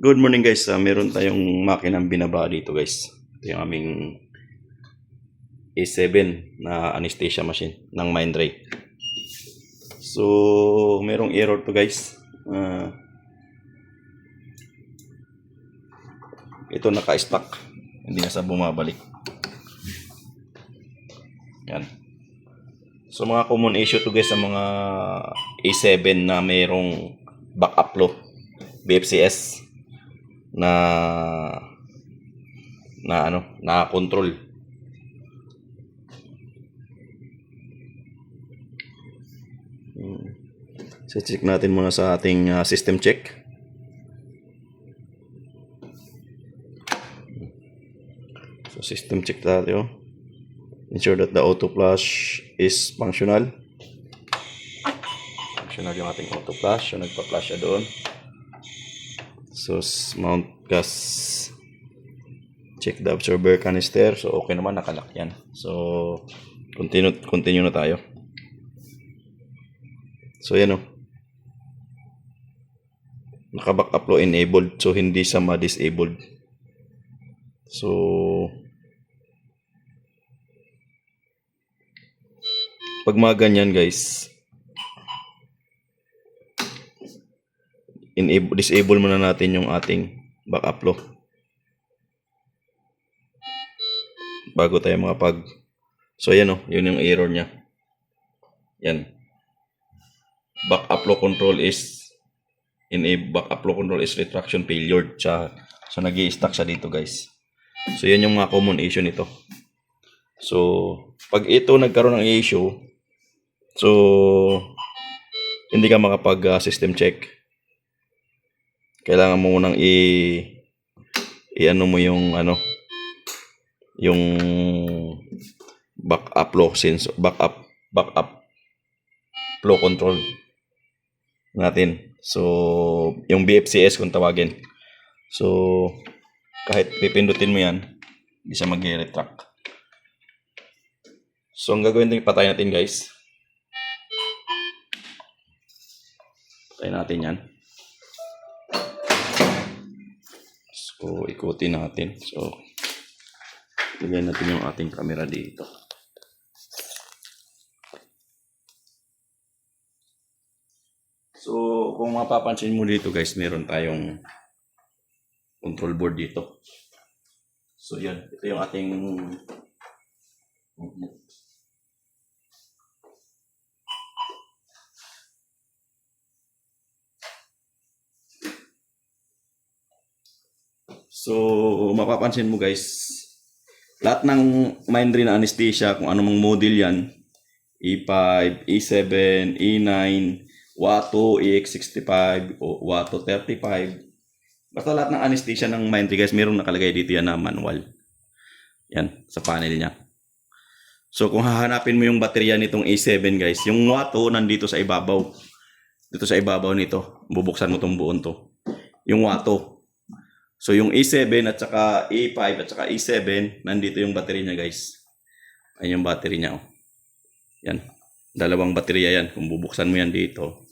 Good morning guys. Meron tayong makinang binaba dito guys. Ito yung aming A7 na anesthesia machine ng Mindray. So, merong error to guys. Ito naka-stuck. Hindi na sa bumabalik. Yan. So, mga common issue to guys sa mga A7 na merong backup flow. BFCS na control. So check natin muna sa ating system check. So system check tayo. Ensure that the auto flush is functional. Functional yung ating auto flush. So nagpa-flush siya doon. So mount gas. Check the absorber canister. So okay naman, nakalock yan. So continue na tayo. So yan o. Naka-back up flow enabled. So hindi siya ma-disabled. So pag mga ganyan guys, disable muna natin yung ating backup flow bago tayo makapag. So yan o, yun yung error nya. Yan. Backup flow control is backup flow control is retraction failure. So nag-i-stuck siya dito guys. So yan yung mga common issue nito. So pag ito nagkaroon ng issue, so hindi ka makapag system check. Kailangan mo munang i-ano mo yung yung backup flow sensor, backup flow control natin. So yung BFCS kung tawagin. So kahit pipindutin mo yan, hindi siya mag-retract. So ang gagawin natin, patay natin guys. Patay natin yan. So ikutin natin. So lagyan natin yung ating camera dito. So kung mapapansin mo dito guys, meron tayong control board dito. So yan, ito yung ating so mapapansin mo guys, lahat ng Mindray na anesthesia, kung anong model yan, E5, E7, E9, Wato, EX65, o Wato 35, basta lahat ng anesthesia ng Mindray guys, mayroong nakalagay dito yan na manual. Yan, sa panel niya. So kung hahanapin mo yung baterya nitong A7 guys, yung Wato nandito sa ibabaw. Dito sa ibabaw nito, bubuksan mo tong buon to. Yung Wato. So yung E7 at saka E5 at saka E7, nandito yung battery niya guys. Ayun yung battery niya. Oh. Yan. Dalawang baterya yan. Kung bubuksan mo yan dito.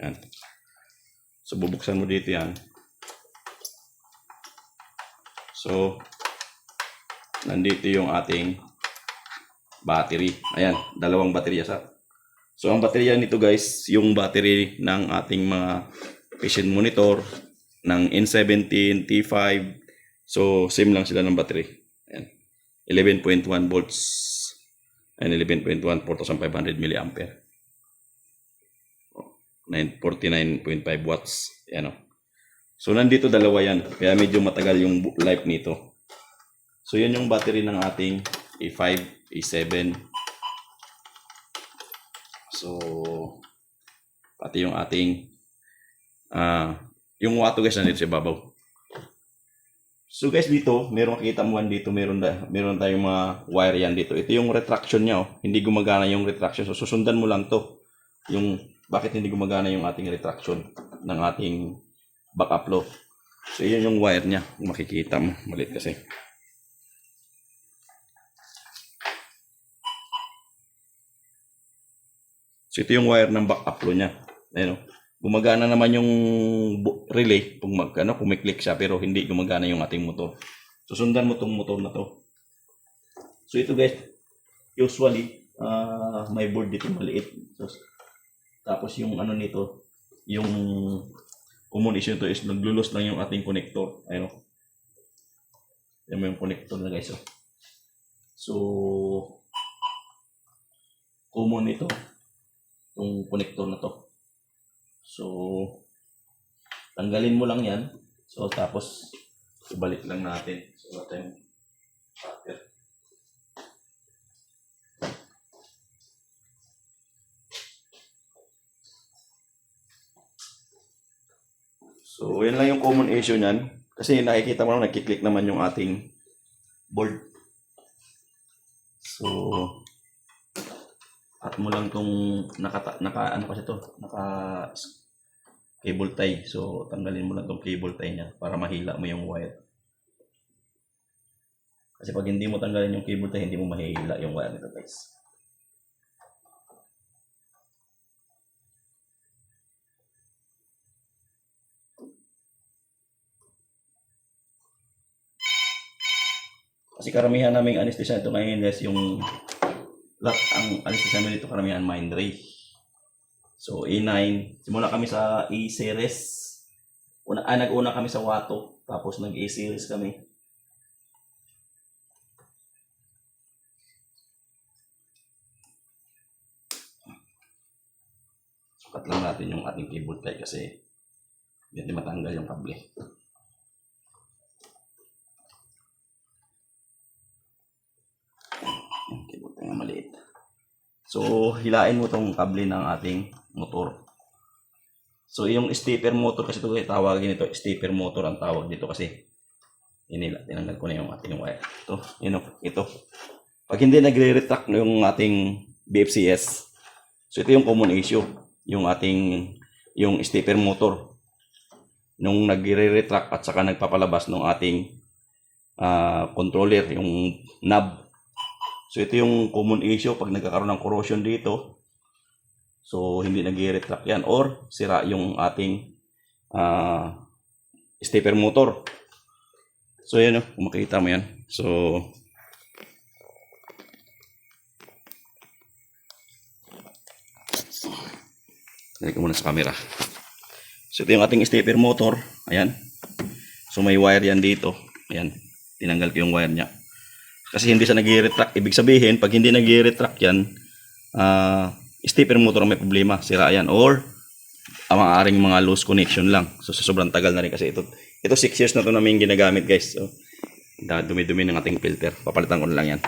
Yan. So bubuksan mo dito yan. So nandito yung ating battery. Ayan. Dalawang baterya sa. So ang baterya nito guys, yung battery ng ating mga patient monitor, ng N17, T5. So same lang sila ng battery. Ayan. 11.1 volts and 11.1 4,500 milliampere. 49.5 watts. Ayan o. So nandito dalawa yan. Kaya medyo matagal yung life nito. So yun yung battery ng ating A5, A7. So pati yung ating yung Wato guys nandito sa ibabaw. So guys dito, meron makikita mo dito, meron tayong mga wire yan dito. Ito yung retraction niya oh. Hindi gumagana yung retraction. So susundan mo lang to. Yung bakit hindi gumagana yung ating retraction ng ating backup flow. So yun yung wire niya. Makikita mo, maliit kasi. So ito yung wire ng backup flow niya. Ayun oh. gumagana naman yung relay kung kumiklik siya pero hindi gumagana yung ating motor. Susundan mo tong motor na to. So ito guys, usually may board dito maliit. So, tapos yung ano nito, yung common issue to is naglulos lang yung ating connector. Ayun. Yan mo yung connector na guys. So common ito, yung connector na to. So tanggalin mo lang yan. So tapos ibalik lang natin. So ito yung cutter. So yan lang yung common issue niyan. Kasi nakikita mo lang nagkiklik naman yung ating board. So at mo lang tong ano kasi to, naka cable tie. So tanggalin mo lang tong cable tie niya para mahila mo yung wire. Kasi pag hindi mo tanggalin yung cable tie, hindi mo mahihila yung wire nito guys. Kasi karamihan naming anesthesia ito ngayon guys, yung ang anesthesia namin dito karamihan Mindray. So E9, simula kami sa E series. Nag-una kami sa Wato, tapos nag-E series kami. Sukat lang natin yung ating cable tie kasi hindi matanggal yung kable. Cable tie nga maliit. So hilain mo tong kable ng ating motor. So yung stepper motor kasi ito tawagin ito, stepper motor ang tawag dito kasi tinanggal ko na yung ating wire. Ito, ito. Pag hindi nagre-retract yung ating BFCS, so ito yung common issue, yung stepper motor. Nung nagre-retract at saka nagpapalabas ng ating controller, yung knob. So ito yung common issue pag nagkakaroon ng corrosion dito. So hindi nag-retract yan or sira yung ating stepper motor. So yan kung makita mo yan. So dali ko muna sa camera. So ito yung ating stepper motor. Ayan. So may wire yan dito. Ayan. Tinanggal ko yung wire niya. Kasi hindi siya nag-retract. Ibig sabihin, pag hindi nag-retract yan, stepper motor may problema. Sira yan. Or, maaaring mga loose connection lang. So, sa sobrang tagal na rin kasi ito. Ito 6 years na ito namin ginagamit guys. So, dumi-dumi ng ating filter. Papalitan ko na lang yan.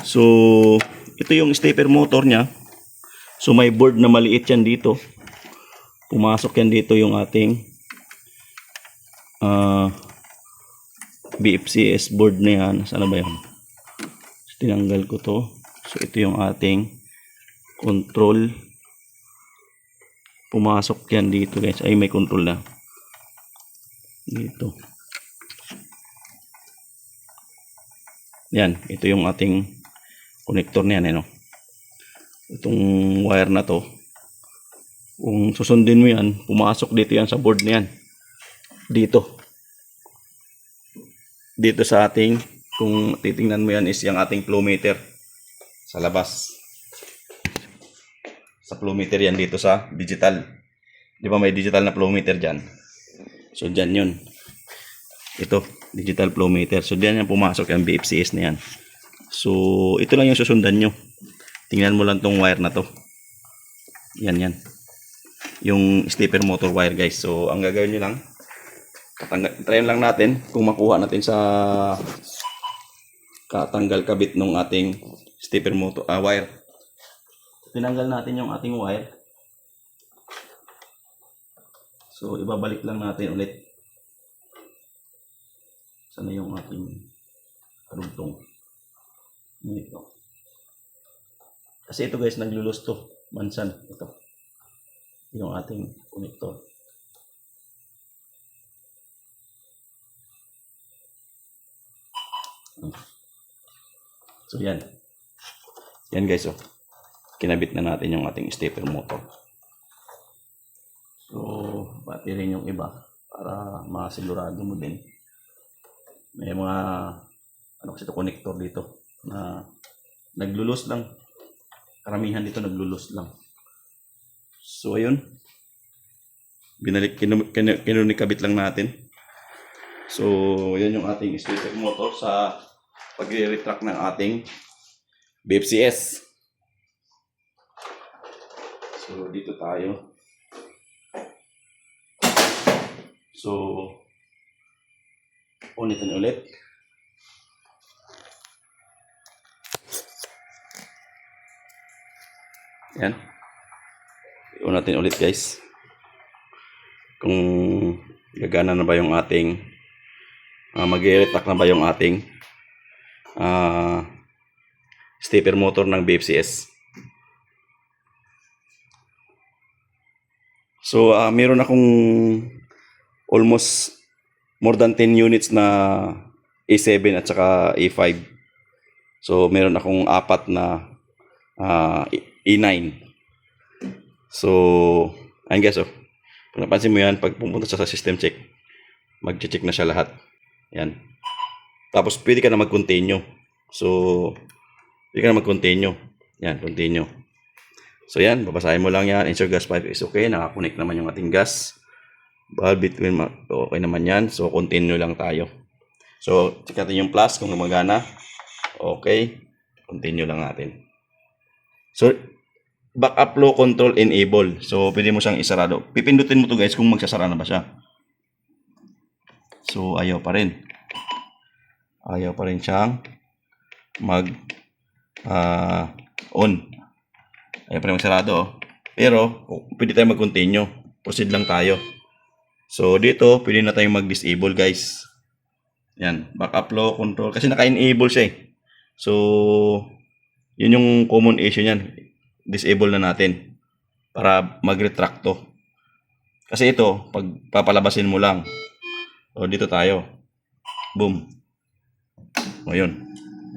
So, ito yung stepper motor niya. So, may board na maliit yan dito. Pumasok yan dito yung ating BFCS board na yan. Saan ba yan? So, tinanggal ko to. So ito yung ating control. Pumasok yan dito guys. Ay may control na. Dito. Yan. Ito yung ating connector na yan. Itong wire na to. Kung susundin mo yan, pumasok dito yan sa board na yan. Dito. Dito sa ating, kung titingnan mo yan is yung ating flow meter sa labas. Sa flow meter yan dito sa digital. Di ba may digital na flow meter dyan? So dyan yun. Ito, digital flow meter. So dyan yan pumasok yung BFCS na yan. So ito lang yung susundan nyo. Tingnan mo lang tong wire na to. Yan yan. Yung stepper motor wire guys. So ang gagawin nyo lang, try lang natin kung makuha natin sa katanggal kabit ng ating stepper motor wire. Tinanggal natin yung ating wire. So ibabalik lang natin ulit. Sana yung ating karugtong. Ito. Kasi ito guys naglulus to. Mansan. Ito. Yung ating connector. So yan. Yan guys Kinabit na natin yung ating stepper motor. battery yung iba para masigurado mo din. May mga ano kasi ito, connector dito na naglulus lang. Karamihan dito naglulus lang. So ayun. Kinunikabit lang natin. So yan yung ating stator motor sa pagre-retract ng ating BFCS. So dito tayo. So unitin ulit. Yan. Iyon natin ulit guys. Kung gagana na ba yung ating mag-retract na ba yung ating stepper motor ng BFCS. So meron akong almost more than 10 units na A7 at saka A5. So meron akong 4 na E9. So ayun guys, kung napansin mo yan, pag pumunta sa system check, mag-check na siya lahat. Yan. Tapos pwede ka na mag-continue. So pwede ka na mag-continue. Yan, continue. So yan, babasahin mo lang yan. Ensure gas pipe is okay. Nakakonect naman yung ating gas. Valve between, okay naman yan. So continue lang tayo. So check natin yung plus kung gumagana. Okay. Continue lang natin. So backup flow control enable. So pwede mo siyang isarado. Pipindutin mo to guys kung magsasara na ba siya. So ayaw pa rin. Ayaw pa rin siyang mag on. Ayaw pa rin magsarado. Pero pwede tayo mag-continue. Proceed lang tayo. So dito pwede na tayong mag-disable guys. Yan, backup flow control kasi naka-enable siya eh. So yun yung common issue niyan. Disable na natin para mag-retract to. Kasi ito, pag papalabasin mo lang. So dito tayo. Boom. O yun.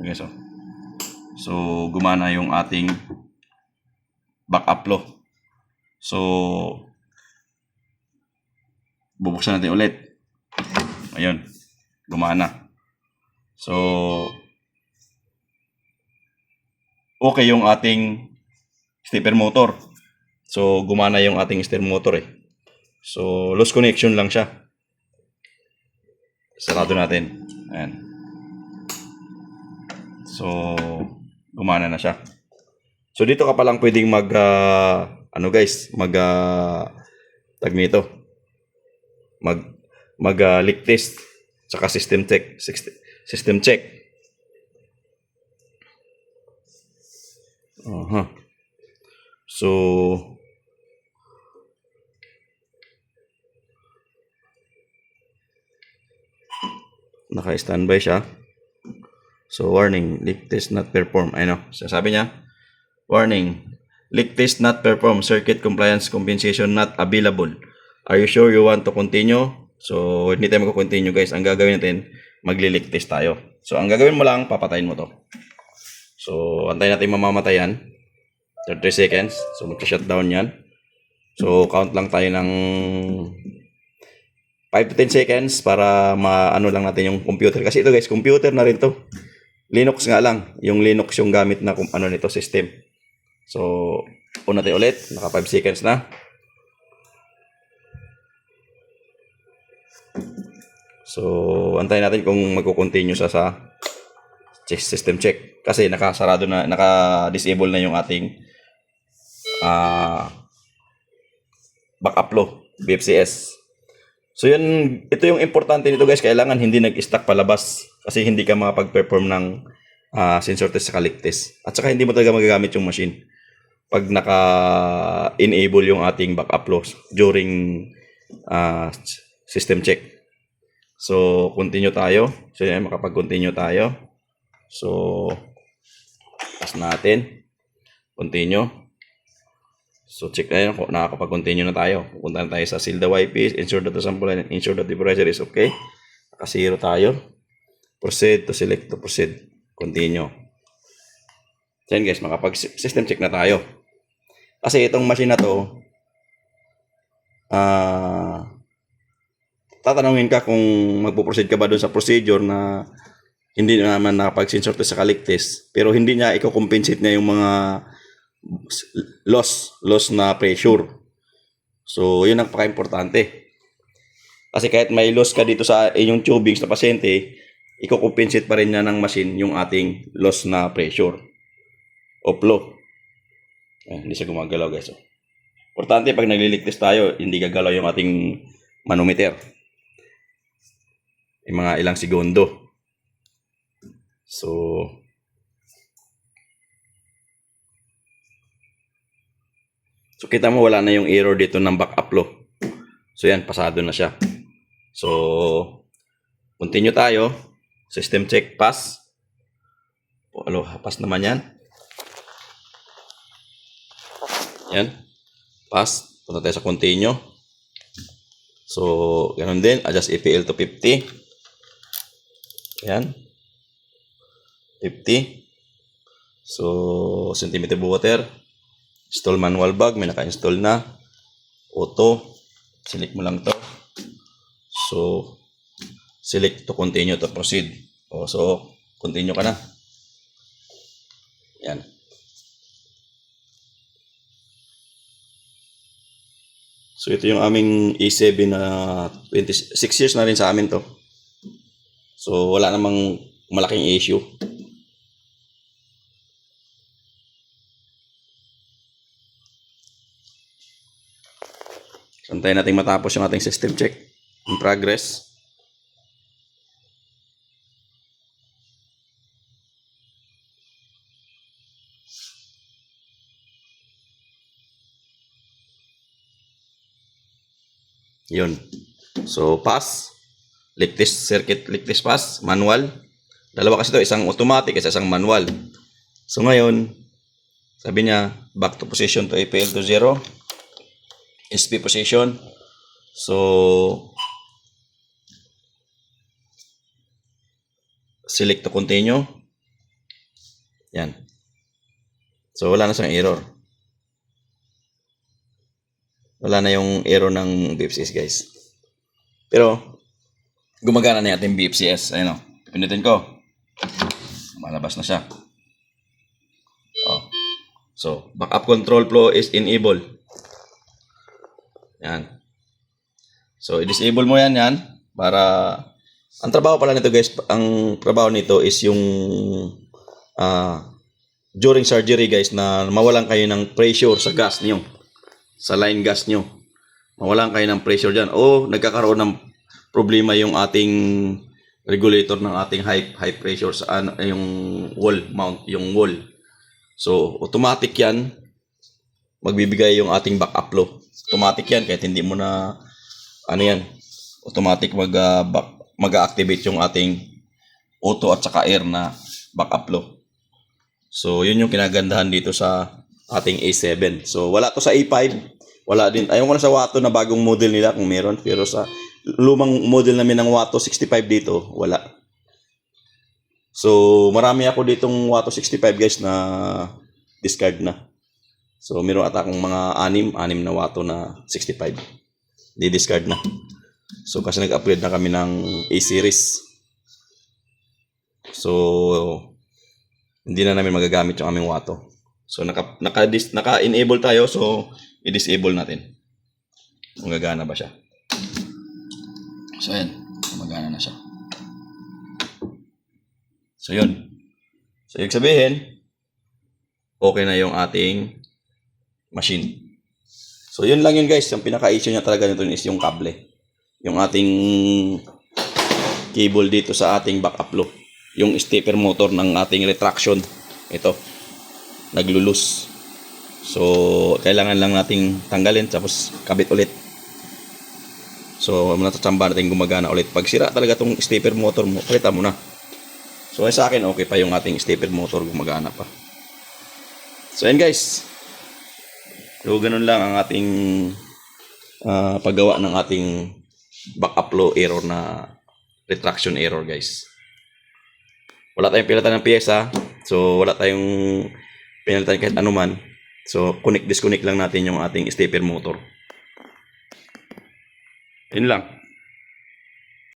Okay, so gumana yung ating backup flow. So bubuksan natin ulit. Ayun. Gumana. So okay yung ating stepper motor. So gumana yung ating stepper motor eh. So loose connection lang siya. Sarado natin. Ayan. So gumana na siya. So dito ka pa lang pwedeng mag ano guys, tag nito. Mag leak test saka system check. System check. So naka-standby siya. So warning, leak test not perform. Ayun, sabi niya, warning, leak test not perform, circuit compliance compensation not available. Are you sure you want to continue? So hindi tayo mag-continue guys. Ang gagawin natin, magli-leak test tayo. So ang gagawin mo lang, papatayin mo to. So antayin natin mamamatayan. 33 seconds. So mag-shutdown yan. So count lang tayo ng 5 to 10 seconds para maano lang natin yung computer. Kasi ito guys, computer na rin to. Linux nga lang. Yung Linux yung gamit na ano nito, system. So on natin ulit. Naka 5 seconds na. So antayin natin kung magko-continue sa system check. Kasi nakasarado na, naka-disable na yung ating backup flow, BFCS. So yun, ito yung importante nito guys, kailangan hindi nag-stack palabas kasi hindi ka makapag-perform ng sensor test sa leak test. At saka hindi mo talaga magagamit yung machine pag naka-enable yung ating backup flow during system check. So continue tayo. So yan, makapag-continue tayo. So pass natin. Continue. So check na yun, nakakapag-continue na tayo. Pupunta na tayo sa seal the wipes, ensure that the sample and ensure that the pressure is okay. Naka-0 tayo. Proceed to select to proceed. Continue. Yan guys, makapag-system check na tayo. Kasi itong machine na to, tatanungin ka kung magpo-proceed ka ba doon sa procedure na hindi naman nakapag-sensor test sa leak test, pero hindi niya i-compensate niya yung mga loss na pressure. So, yun ang paka-importante. Kasi kahit may loss ka dito sa inyong tubing sa pasyente, i-compensate pa rin niya ng machine yung ating loss na pressure o flow. Hindi siya gumagalaw, guys. Importante pag nagli-leak test tayo, hindi gagalaw yung ating manometer. Yung mga ilang segundo. So kita mo wala na yung error dito ng backup flow. So yan, pasado na siya. So continue tayo. System check, pass. Pass naman yan. Yan. Pass. Punta tayo sa continue. So, ganun din. Adjust EPL to 50. Yan. 50. So, centimeter water. Install manual bag. May naka-install na. Auto. Select mo lang to. So, select to continue to proceed. So, continue ka na. Yan. So, ito yung aming A7 na 26 years na rin sa amin to. So, wala namang malaking issue. So, antayin natin matapos yung ating system check. In progress. Yun. So, pass. Leak test, circuit leak test pass. Manual. Dalawa kasi ito. Isang automatic, isang manual. So, ngayon, sabi niya, back to position to APL to 0. SP position. So, select to continue. Yan. So, wala na siyang error. Wala na yung error ng BFCS, guys. Pero, gumagana na yung BFCS. Ayun o. Pinutin ko. Malabas na siya. Oh. So, backup control flow is enabled. Yan. So, i-disable mo yan. Para, ang trabaho pala nito, guys, ang trabaho nito is yung during surgery, guys, na mawalan kayo ng pressure sa gas niyo. Sa line gas nyo. Mawalan kayo ng pressure dyan. O nagkakaroon ng problema yung ating regulator ng ating high pressure sa yung wall mount, yung wall. So, automatic yan. Magbibigay yung ating backup flow. Automatic yan. Kahit hindi mo na, automatic mag-activate yung ating auto at saka air na backup flow. So, yun yung kinagandahan dito sa ating A7. So, wala to sa A5. Wala din. Ayaw ko na sa Watto na bagong model nila kung meron. Pero sa lumang model namin ng Watto 65 dito, wala. So, marami ako ditong Watto 65, guys, na discard na. So, meron ata akong mga 6 na Watto na 65. Di-discard na. So, kasi nag-upgrade na kami ng A-series. So, hindi na namin magagamit yung aming Watto. So, naka-enable tayo. So, i-disable natin. Kung gagana ba siya. So, ayan. Magana na siya. So, yun. So, ibig sabihin, okay na yung ating machine. So, yun lang yun, guys. Yung pinaka-issue niya talaga nito is yung kable. Yung ating cable dito sa ating backup loop. Yung stepper motor ng ating retraction. Ito. Naglulus. So, kailangan lang nating tanggalin tapos kabit ulit. So, natachamba natin gumagana ulit. Pag sira talaga tong stepper motor mo, palitan mo na. So, sa akin, okay pa yung ating stepper motor, gumagana pa. So, ayan, guys. So, ganun lang ang ating paggawa ng ating backup flow error na retraction error, guys. Wala tayong pilatan ng pyesa. So, wala tayong pinalitan kahit anuman. So, disconnect lang natin yung ating stepper motor. Yun lang.